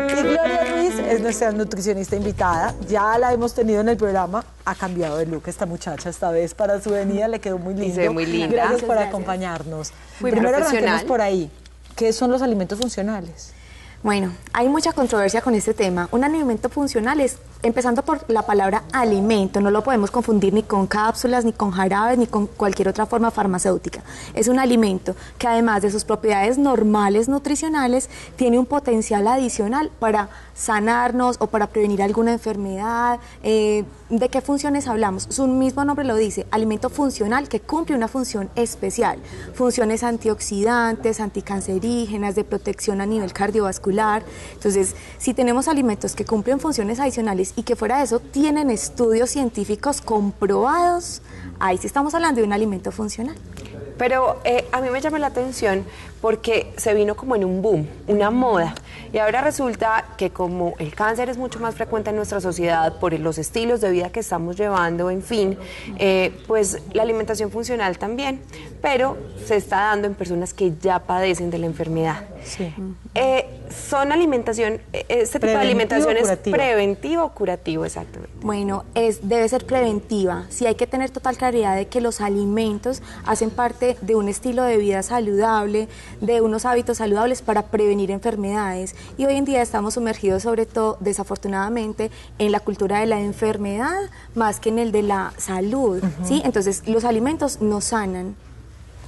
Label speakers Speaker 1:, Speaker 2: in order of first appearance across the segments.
Speaker 1: Y Gloria Ruiz es nuestra nutricionista invitada. Ya la hemos tenido en el programa. Ha cambiado de look esta muchacha esta vez para su venida. Le quedó muy lindo.
Speaker 2: Y se ve muy linda.
Speaker 1: Gracias por acompañarnos.
Speaker 2: Muy
Speaker 1: Primero
Speaker 2: profesional.
Speaker 1: arranquemos por ahí. ¿Qué son los alimentos funcionales?
Speaker 3: Bueno, hay mucha controversia con este tema. Un alimento funcional es, empezando por la palabra alimento, no lo podemos confundir ni con cápsulas, ni con jarabes, ni con cualquier otra forma farmacéutica. Es un alimento que además de sus propiedades normales nutricionales, tiene un potencial adicional para sanarnos o para prevenir alguna enfermedad. ¿De qué funciones hablamos? Su mismo nombre lo dice, alimento funcional que cumple una función especial. Funciones antioxidantes, anticancerígenas, de protección a nivel cardiovascular. Entonces, si tenemos alimentos que cumplen funciones adicionales y que fuera de eso tienen estudios científicos comprobados, ahí sí estamos hablando de un alimento funcional.
Speaker 2: Pero a mí me llama la atención porque se vino como en un boom, una moda. Y ahora resulta que como el cáncer es mucho más frecuente en nuestra sociedad por los estilos de vida que estamos llevando, en fin, pues la alimentación funcional también, pero se está dando en personas que ya padecen de la enfermedad.
Speaker 1: Sí.
Speaker 2: ¿Son alimentación, este tipo de alimentación es preventivo o curativo exactamente?
Speaker 3: Bueno, debe ser preventiva. Sí hay que tener total claridad de que los alimentos hacen parte de un estilo de vida saludable, de unos hábitos saludables para prevenir enfermedades. Y hoy en día estamos sumergidos, sobre todo, desafortunadamente, en la cultura de la enfermedad más que en el de la salud. ¿Sí? Entonces, los alimentos nos sanan.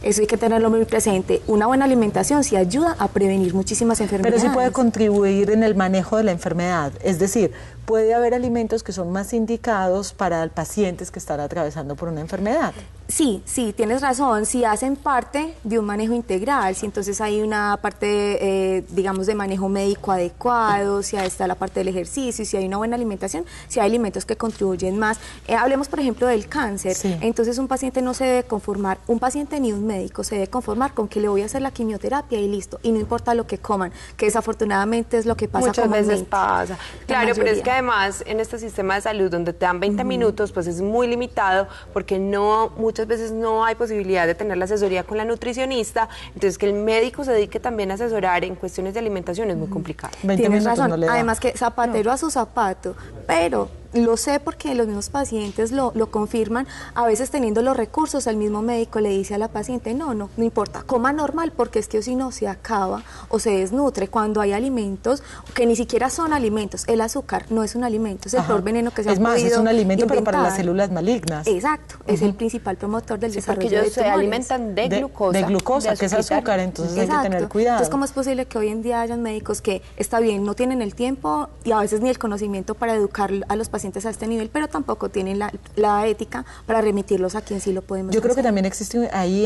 Speaker 3: Eso hay que tenerlo muy presente. Una buena alimentación sí ayuda a prevenir muchísimas enfermedades.
Speaker 1: Pero sí puede contribuir en el manejo de la enfermedad. Es decir, puede haber alimentos que son más indicados para pacientes que están atravesando por una enfermedad.
Speaker 3: Sí, tienes razón, si hacen parte de un manejo integral, si entonces hay una parte, digamos, de manejo médico adecuado, si está la parte del ejercicio, si hay una buena alimentación, si hay alimentos que contribuyen más. Hablemos, por ejemplo, del cáncer.
Speaker 1: Sí.
Speaker 3: Entonces un paciente no se debe conformar, un paciente ni un médico se debe conformar con que le voy a hacer la quimioterapia y listo, y no importa lo que coman, que desafortunadamente es lo que pasa
Speaker 2: muchas
Speaker 3: comúnmente.
Speaker 2: veces pasa. Claro, pero es que además en este sistema de salud donde te dan 20 minutos, pues es muy limitado porque muchas veces no hay posibilidad de tener la asesoría con la nutricionista, entonces que el médico se dedique también a asesorar en cuestiones de alimentación es muy complicado.
Speaker 3: Tienes razón, no además que zapatero a su zapato, pero lo sé porque los mismos pacientes lo confirman, a veces teniendo los recursos, el mismo médico le dice a la paciente, no importa, coma normal porque es que si no se acaba o se desnutre cuando hay alimentos que ni siquiera son alimentos. El azúcar no es un alimento, es el peor veneno que se ha podido inventar.
Speaker 1: Es un alimento pero para las células malignas.
Speaker 3: Exacto, es el principal promotor del desarrollo
Speaker 2: porque ellos
Speaker 3: de tumores.
Speaker 2: Se alimentan de glucosa.
Speaker 1: De glucosa, que es azúcar, entonces hay que tener cuidado.
Speaker 3: Entonces, ¿cómo es posible que hoy en día hayan médicos que, está bien, no tienen el tiempo y a veces ni el conocimiento para educar a los pacientes a este nivel, pero tampoco tienen la ética para remitirlos a quien sí lo podemos
Speaker 1: Yo creo
Speaker 3: hacer?
Speaker 1: que también existe ahí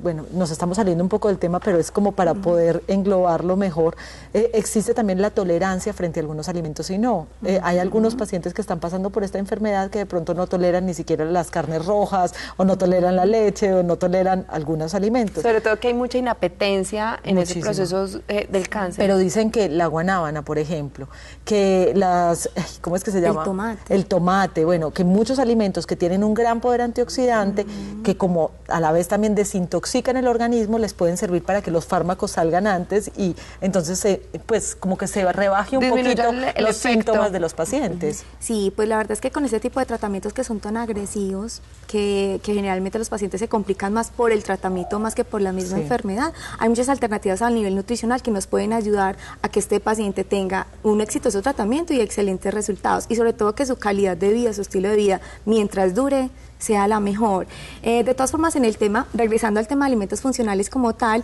Speaker 1: bueno, nos estamos saliendo un poco del tema, pero es como para poder englobarlo mejor. Existe también la tolerancia frente a algunos alimentos y no. Hay algunos pacientes que están pasando por esta enfermedad que de pronto no toleran ni siquiera las carnes rojas, o no toleran la leche, o no toleran algunos alimentos.
Speaker 2: Sobre todo que hay mucha inapetencia en ese proceso del cáncer.
Speaker 1: Pero dicen que la guanábana, por ejemplo, que ¿cómo es que se llama? El tomate, bueno, que muchos alimentos que tienen un gran poder antioxidante, que como a la vez también desintoxican el organismo, les pueden servir para que los fármacos salgan antes y entonces pues como que se rebaje un poquito los síntomas de los pacientes.
Speaker 3: Sí, pues la verdad es que con este tipo de tratamientos que son tan agresivos, que generalmente los pacientes se complican más por el tratamiento más que por la misma enfermedad, hay muchas alternativas a nivel nutricional que nos pueden ayudar a que este paciente tenga un exitoso tratamiento y excelentes resultados, y sobre todo que su calidad de vida, su estilo de vida, mientras dure, sea la mejor. De todas formas, en el tema, regresando al tema de alimentos funcionales como tal,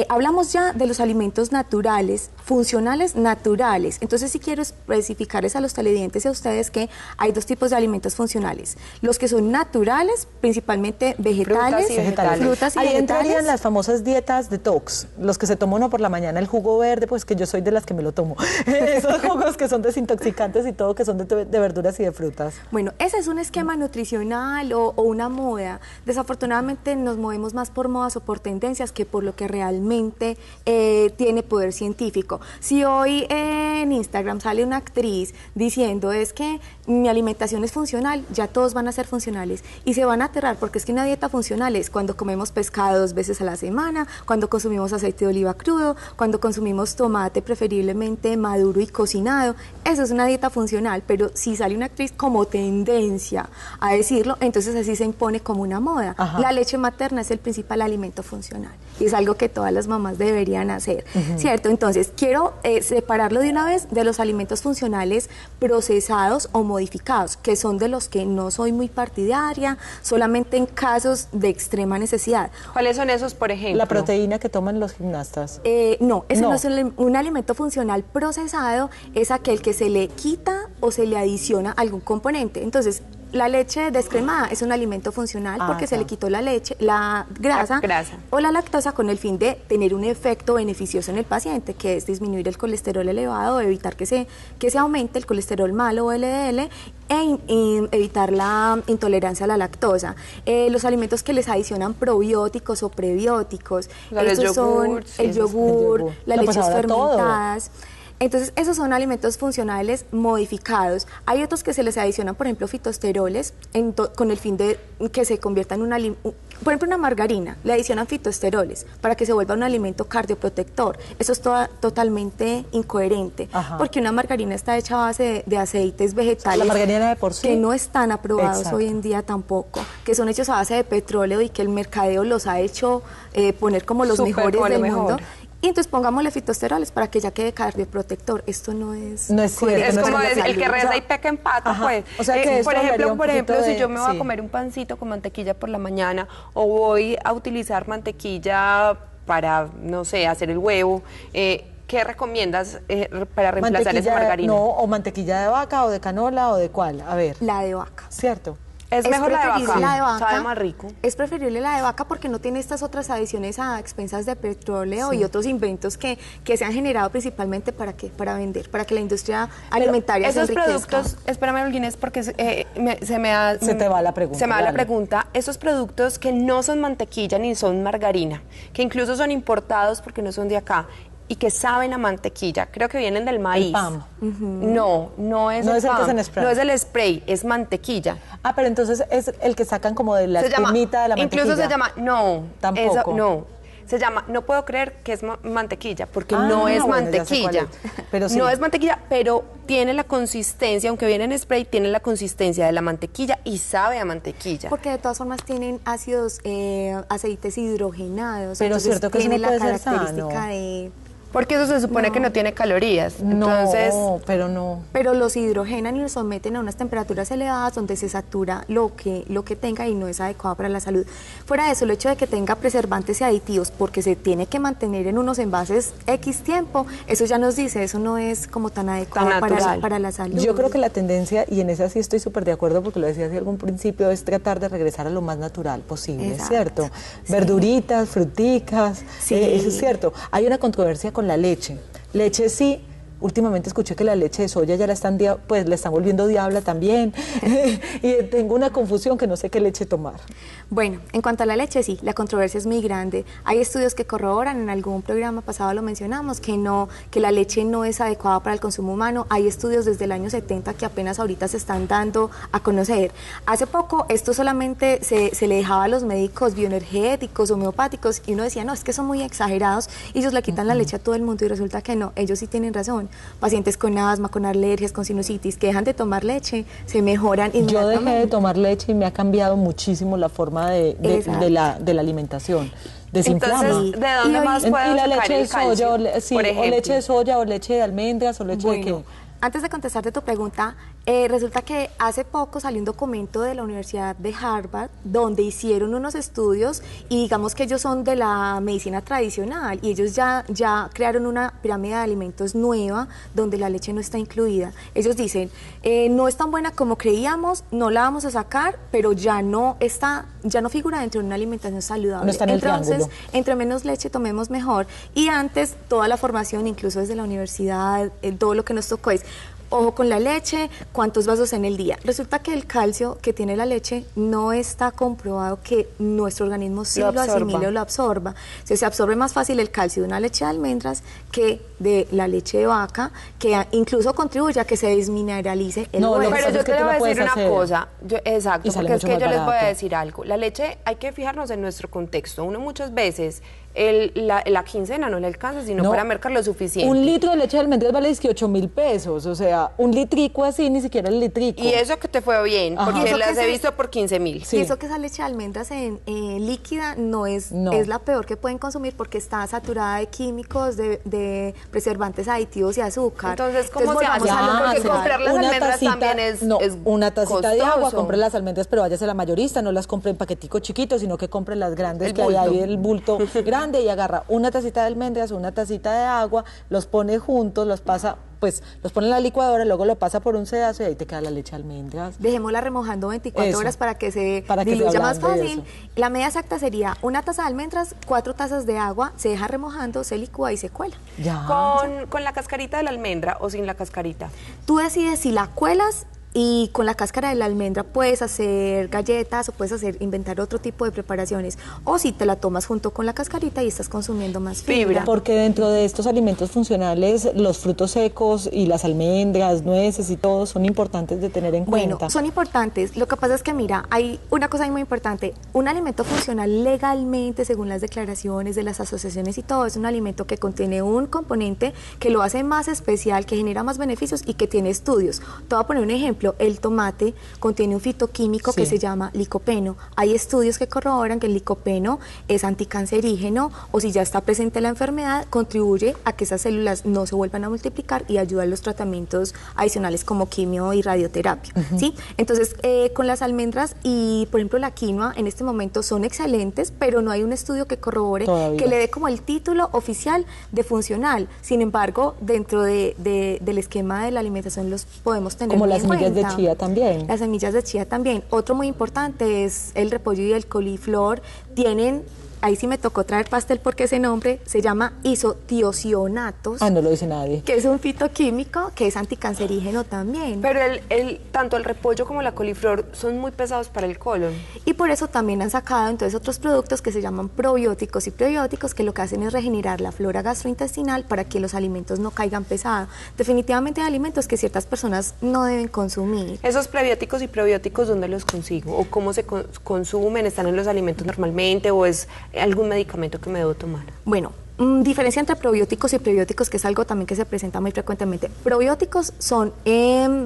Speaker 3: hablamos ya de los alimentos naturales, funcionales naturales. Entonces, sí quiero especificarles a los televidentes y a ustedes que hay dos tipos de alimentos funcionales. Los que son naturales, principalmente vegetales, frutas y
Speaker 1: Ahí
Speaker 3: vegetales.
Speaker 1: entrarían las famosas dietas detox, los que se toma uno por la mañana el jugo verde, pues que yo soy de las que me lo tomo. Esos jugos que son desintoxicantes y todo, que son de verduras y de frutas.
Speaker 3: Bueno, ese es un esquema nutricional o o una moda. Desafortunadamente nos movemos más por modas o por tendencias que por lo que realmente tiene poder científico. Si hoy en Instagram sale una actriz diciendo es que mi alimentación es funcional, ya todos van a ser funcionales y se van a aterrar, porque es que una dieta funcional es cuando comemos pescado 2 veces a la semana, cuando consumimos aceite de oliva crudo, cuando consumimos tomate preferiblemente maduro y cocinado. Eso es una dieta funcional, pero si sale una actriz como tendencia a decirlo, entonces así se impone como una moda. Ajá. La leche materna es el principal alimento funcional y es algo que todas las mamás deberían hacer, ¿cierto? Entonces quiero separarlo de una vez de los alimentos funcionales procesados o modificados, que son de los que no soy muy partidaria, solamente en casos de extrema necesidad.
Speaker 2: ¿Cuáles son esos, por ejemplo?
Speaker 1: La proteína que toman los gimnastas.
Speaker 3: No, ese no es un alimento funcional procesado, es aquel que se le quita o se le adiciona algún componente. Entonces, la leche descremada es un alimento funcional porque se le quitó la leche, la grasa o la lactosa con el fin de tener un efecto beneficioso en el paciente, que es disminuir el colesterol elevado, evitar que se aumente el colesterol malo o LDL e evitar la intolerancia a la lactosa. Los alimentos que les adicionan probióticos o prebióticos, estos son el yogur, las leches fermentadas. Entonces, esos son alimentos funcionales modificados. Hay otros que se les adicionan, por ejemplo, fitoesteroles, con el fin de que se convierta en un alimento. Por ejemplo, una margarina, le adicionan fitoesteroles para que se vuelva un alimento cardioprotector. Eso es totalmente incoherente, porque una margarina está hecha a base de aceites vegetales.
Speaker 1: La margarina de por sí,
Speaker 3: que no están aprobados hoy en día tampoco, que son hechos a base de petróleo y que el mercadeo los ha hecho poner como los mejores del mundo. Y entonces pongámosle fitoesteroles para que ya quede cardioprotector. Esto no es...
Speaker 1: No es cierto.
Speaker 2: Es como el que reza y peca en pata, pues.
Speaker 1: O sea que
Speaker 2: por ejemplo, si yo me voy a comer un pancito con mantequilla por la mañana o voy a utilizar mantequilla para, no sé, hacer el huevo, ¿qué recomiendas para reemplazar esa margarina?
Speaker 1: No, o mantequilla de vaca o de canola o de cuál, a ver.
Speaker 3: La de vaca.
Speaker 1: ¿Cierto?
Speaker 2: Es mejor la de vaca,
Speaker 3: sabe más rico. Es preferible la de vaca porque no tiene estas otras adiciones a expensas de petróleo y otros inventos que se han generado principalmente para vender, para que la industria alimentaria se enriquezca.
Speaker 2: Esos productos, espérame, Olguines, porque se
Speaker 1: te va la pregunta.
Speaker 2: Se me va la pregunta. Esos productos que no son mantequilla ni son margarina, que incluso son importados porque no son de acá, y que saben a mantequilla, creo que vienen del maíz.
Speaker 1: El PAM.
Speaker 2: No es el PAM, no es el spray, es mantequilla.
Speaker 1: Pero entonces es el que sacan como de la espumita de la mantequilla.
Speaker 2: Incluso se llama,
Speaker 1: tampoco.
Speaker 2: Se llama, no puedo creer que es mantequilla, porque no es mantequilla. Pero sí. No es mantequilla, pero tiene la consistencia, aunque viene en spray, tiene la consistencia de la mantequilla y sabe a mantequilla.
Speaker 3: Porque de todas formas tienen ácidos, aceites hidrogenados.
Speaker 1: Pero es cierto que
Speaker 3: tiene
Speaker 1: eso no puede
Speaker 3: la característica
Speaker 1: ser sano.
Speaker 3: de...
Speaker 2: Porque eso se supone que no tiene calorías. Entonces,
Speaker 3: pero los hidrogenan y los someten a unas temperaturas elevadas donde se satura lo que tenga y no es adecuado para la salud. Fuera de eso, el hecho de que tenga preservantes y aditivos porque se tiene que mantener en unos envases X tiempo, eso ya nos dice, eso no es como tan adecuado para la salud.
Speaker 1: Yo creo que la tendencia, y en esa sí estoy súper de acuerdo porque lo decía hace algún principio, es tratar de regresar a lo más natural posible, ¿cierto? Verduritas, fruticas, eso es cierto. Hay una controversia con la leche. Leche sí, últimamente escuché que la leche de soya ya la están volviendo diabla también. Y tengo una confusión que no sé qué leche tomar.
Speaker 3: Bueno, en cuanto a la leche, sí, la controversia es muy grande. Hay estudios que corroboran, en algún programa pasado lo mencionamos, que la leche no es adecuada para el consumo humano. Hay estudios desde el año 70 que apenas ahorita se están dando a conocer. Hace poco esto solamente se le dejaba a los médicos bioenergéticos, homeopáticos, y uno decía, no, es que son muy exagerados, y ellos le quitan la leche a todo el mundo, y resulta que no, ellos sí tienen razón. Pacientes con asma, con alergias, con sinusitis, que dejan de tomar leche, se mejoran inmediatamente.
Speaker 1: Yo dejé de tomar leche y me ha cambiado muchísimo la forma de la alimentación. Desinflama.
Speaker 2: Entonces, ¿de dónde más podemos
Speaker 1: sacar
Speaker 2: leche
Speaker 1: de soya,
Speaker 2: o
Speaker 1: leche de soya, o leche de almendras, o leche de qué?
Speaker 3: Antes de contestarte tu pregunta, resulta que hace poco salió un documento de la Universidad de Harvard donde hicieron unos estudios y digamos que ellos son de la medicina tradicional y ellos ya crearon una pirámide de alimentos nueva donde la leche no está incluida. Ellos dicen, no es tan buena como creíamos, no la vamos a sacar, pero ya no figura dentro de una alimentación saludable.
Speaker 1: No está en el
Speaker 3: Entonces, entre menos leche tomemos mejor. Y antes, toda la formación, incluso desde la universidad, todo lo que nos tocó es ojo con la leche, cuántos vasos en el día. Resulta que el calcio que tiene la leche no está comprobado que nuestro organismo sí lo asimile o lo absorba. O sea, se absorbe más fácil el calcio de una leche de almendras que de la leche de vaca, que incluso contribuye a que se desmineralice el hueso.
Speaker 2: Pero yo te voy a decir una cosa, exacto, porque es que yo les voy a decir algo. La leche, hay que fijarnos en nuestro contexto. Uno muchas veces la quincena no le alcanza, sino para mercar lo suficiente.
Speaker 1: Un litro de leche de almendras vale 8.000 pesos, o sea, un litrico así, ni siquiera el litrico.
Speaker 2: Y eso que te fue bien, porque las he visto por 15.000.
Speaker 3: Sí. Y eso que esa leche de almendras líquida no es la peor que pueden consumir porque está saturada de químicos, de preservantes aditivos y azúcar.
Speaker 2: Entonces, ¿cómo se hace? Porque comprar las almendras también es
Speaker 1: una tacita
Speaker 2: costoso.
Speaker 1: De agua, compre las almendras, pero váyase a la mayorista, no las compre en paquetico chiquito, sino que compre las grandes, que hay ahí el bulto grande, y agarra una tacita de almendras, una tacita de agua, los pone juntos, los pasa, pues los pone en la licuadora, luego lo pasa por un sedazo y ahí te queda la leche de almendras.
Speaker 3: Dejémosla remojando 24 horas para que se diluya más fácil. La medida exacta sería una taza de almendras, 4 tazas de agua, se deja remojando, se licúa y se cuela.
Speaker 2: ¿Con la cascarita de la almendra o sin la cascarita?
Speaker 3: Tú decides si la cuelas. Y con la cáscara de la almendra puedes hacer galletas o puedes inventar otro tipo de preparaciones. O si te la tomas junto con la cascarita y estás consumiendo más fibra.
Speaker 1: Porque dentro de estos alimentos funcionales, los frutos secos y las almendras, nueces y todo son importantes de tener en cuenta.
Speaker 3: Bueno, son importantes. Lo que pasa es que, mira, hay una cosa muy importante. Un alimento funcional legalmente, según las declaraciones de las asociaciones y todo, es un alimento que contiene un componente que lo hace más especial, que genera más beneficios y que tiene estudios. Te voy a poner un ejemplo. El tomate contiene un fitoquímico que se llama licopeno. Hay estudios que corroboran que el licopeno es anticancerígeno o si ya está presente la enfermedad, contribuye a que esas células no se vuelvan a multiplicar y ayuda a los tratamientos adicionales como quimio y radioterapia. ¿Sí? Entonces, con las almendras y, por ejemplo, la quinoa en este momento son excelentes, pero no hay un estudio que corrobore que le dé como el título oficial de funcional. Sin embargo, dentro del esquema de la alimentación los podemos tener
Speaker 1: como las semillas de chía también.
Speaker 3: Las semillas de chía también. Otro muy importante es el repollo y el coliflor. Tienen, ahí sí me tocó traer pastel porque ese nombre se llama isotiocionatos.
Speaker 1: No lo dice nadie.
Speaker 3: Que es un fitoquímico que es anticancerígeno también.
Speaker 2: Pero tanto el repollo como la coliflor son muy pesados para el colon.
Speaker 3: Y por eso también han sacado entonces otros productos que se llaman probióticos y prebióticos, que lo que hacen es regenerar la flora gastrointestinal para que los alimentos no caigan pesados. Definitivamente hay alimentos que ciertas personas no deben consumir.
Speaker 2: ¿Esos prebióticos y probióticos dónde los consigo? ¿O cómo se consumen? ¿Están en los alimentos normalmente o es algún medicamento que me debo tomar?
Speaker 3: Bueno, diferencia entre probióticos y prebióticos, que es algo también que se presenta muy frecuentemente. Probióticos son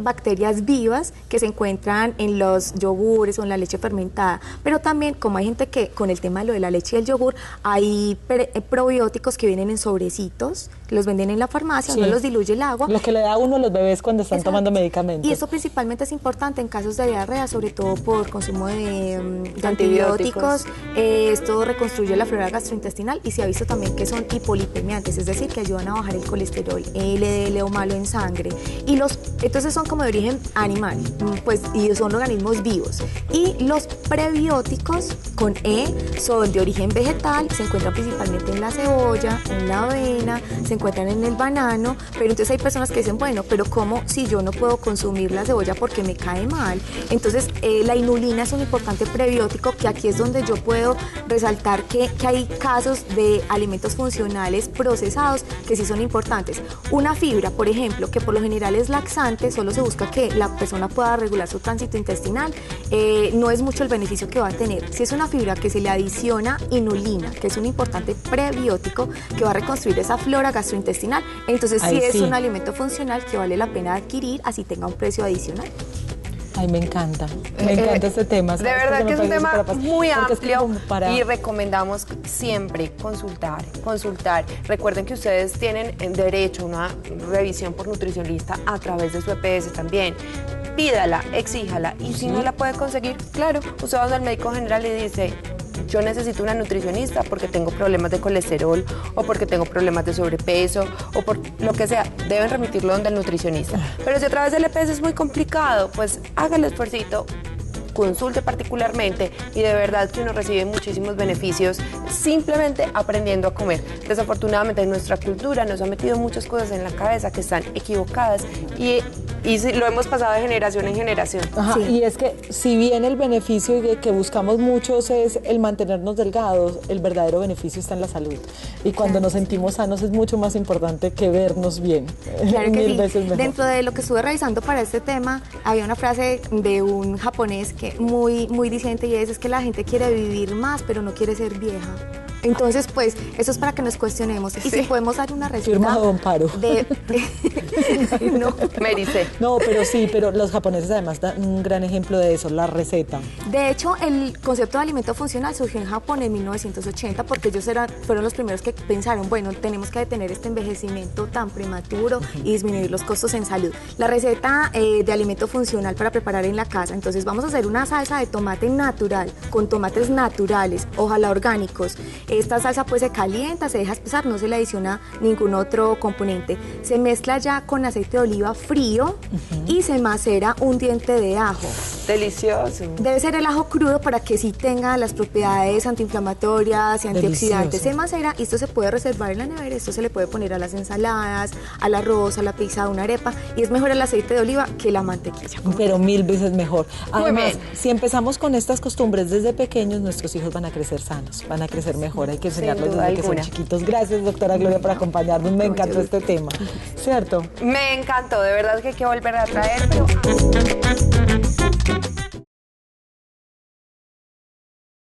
Speaker 3: bacterias vivas que se encuentran en los yogures o en la leche fermentada, pero también, como hay gente que con el tema de lo de la leche y el yogur, hay probióticos que vienen en sobrecitos, los venden en la farmacia, no los diluye el agua.
Speaker 1: Lo que le da a uno a los bebés cuando están tomando medicamentos.
Speaker 3: Y eso principalmente es importante en casos de diarrea, sobre todo por consumo de antibióticos. Esto reconstruye la flora gastrointestinal y se ha visto también que son hipolipemiantes, es decir, que ayudan a bajar el colesterol LDL o malo en sangre. Y entonces son como de origen animal, pues, y son organismos vivos. Y los prebióticos con son de origen vegetal, se encuentran principalmente en la cebolla, en la avena, se encuentran en el banano, pero entonces hay personas que dicen, bueno, pero ¿cómo si yo no puedo consumir la cebolla porque me cae mal? Entonces, la inulina es un importante prebiótico, que aquí es donde yo puedo resaltar que hay casos de alimentos funcionales procesados que sí son importantes. Una fibra, por ejemplo, que por lo general es laxante, solo se busca que la persona pueda regular su tránsito intestinal, no es mucho el beneficio que va a tener. Si es una fibra que se le adiciona inulina, que es un importante prebiótico que va a reconstruir esa flora gastrointestinal, entonces sí es un alimento funcional que vale la pena adquirir, así tenga un precio adicional.
Speaker 1: Ay, me encanta este tema.
Speaker 2: De verdad que es un tema muy amplio y recomendamos siempre consultar. Recuerden que ustedes tienen derecho a una revisión por nutricionista a través de su EPS también. Pídala, exíjala, y si no la puede conseguir, claro, usted va al médico general y dice: yo necesito una nutricionista porque tengo problemas de colesterol o porque tengo problemas de sobrepeso o por lo que sea, deben remitirlo donde el nutricionista. Pero si a través del EPS es muy complicado, pues haga el esfuercito, consulte particularmente, y de verdad que uno recibe muchísimos beneficios simplemente aprendiendo a comer. Desafortunadamente en nuestra cultura nos ha metido muchas cosas en la cabeza que están equivocadas y y lo hemos pasado de generación en generación.
Speaker 1: Ajá, sí. Y es que si bien el beneficio que buscamos muchos es el mantenernos delgados, el verdadero beneficio está en la salud. Y cuando nos sentimos sanos es mucho más importante que vernos bien.
Speaker 3: Claro que
Speaker 1: Mil
Speaker 3: sí.
Speaker 1: veces mejor.
Speaker 3: Dentro de lo que estuve revisando para este tema, había una frase de un japonés que muy diciente, y es que la gente quiere vivir más, pero no quiere ser vieja. Entonces, pues, eso es para que nos cuestionemos. Y si podemos dar una receta...
Speaker 1: Firmado Don Paro.
Speaker 2: No, me dice.
Speaker 1: No, pero sí, pero los japoneses además dan un gran ejemplo de eso, la receta.
Speaker 3: De hecho, el concepto de alimento funcional surgió en Japón en 1980 porque ellos fueron los primeros que pensaron, bueno, tenemos que detener este envejecimiento tan prematuro y disminuir los costos en salud. La receta de alimento funcional para preparar en la casa, entonces vamos a hacer una salsa de tomate natural, con tomates naturales, ojalá orgánicos. Esta salsa pues se calienta, se deja espesar, no se le adiciona ningún otro componente. Se mezcla ya con aceite de oliva frío y se macera un diente de ajo.
Speaker 2: Delicioso.
Speaker 3: Debe ser el ajo crudo para que sí tenga las propiedades antiinflamatorias y antioxidantes. Se macera y esto se puede reservar en la nevera. Esto se le puede poner a las ensaladas, al arroz, a la pizza, a una arepa. Y es mejor el aceite de oliva que la mantequilla.
Speaker 1: Pero 1000 veces mejor. Además, si empezamos con estas costumbres desde pequeños, nuestros hijos van a crecer sanos, van a crecer mejor. Hay que enseñarlos desde que son chiquitos. Gracias, doctora Gloria, por acompañarnos. Me encantó este tema. ¿Cierto?
Speaker 2: Me encantó, de verdad que hay que volver a traer, pero...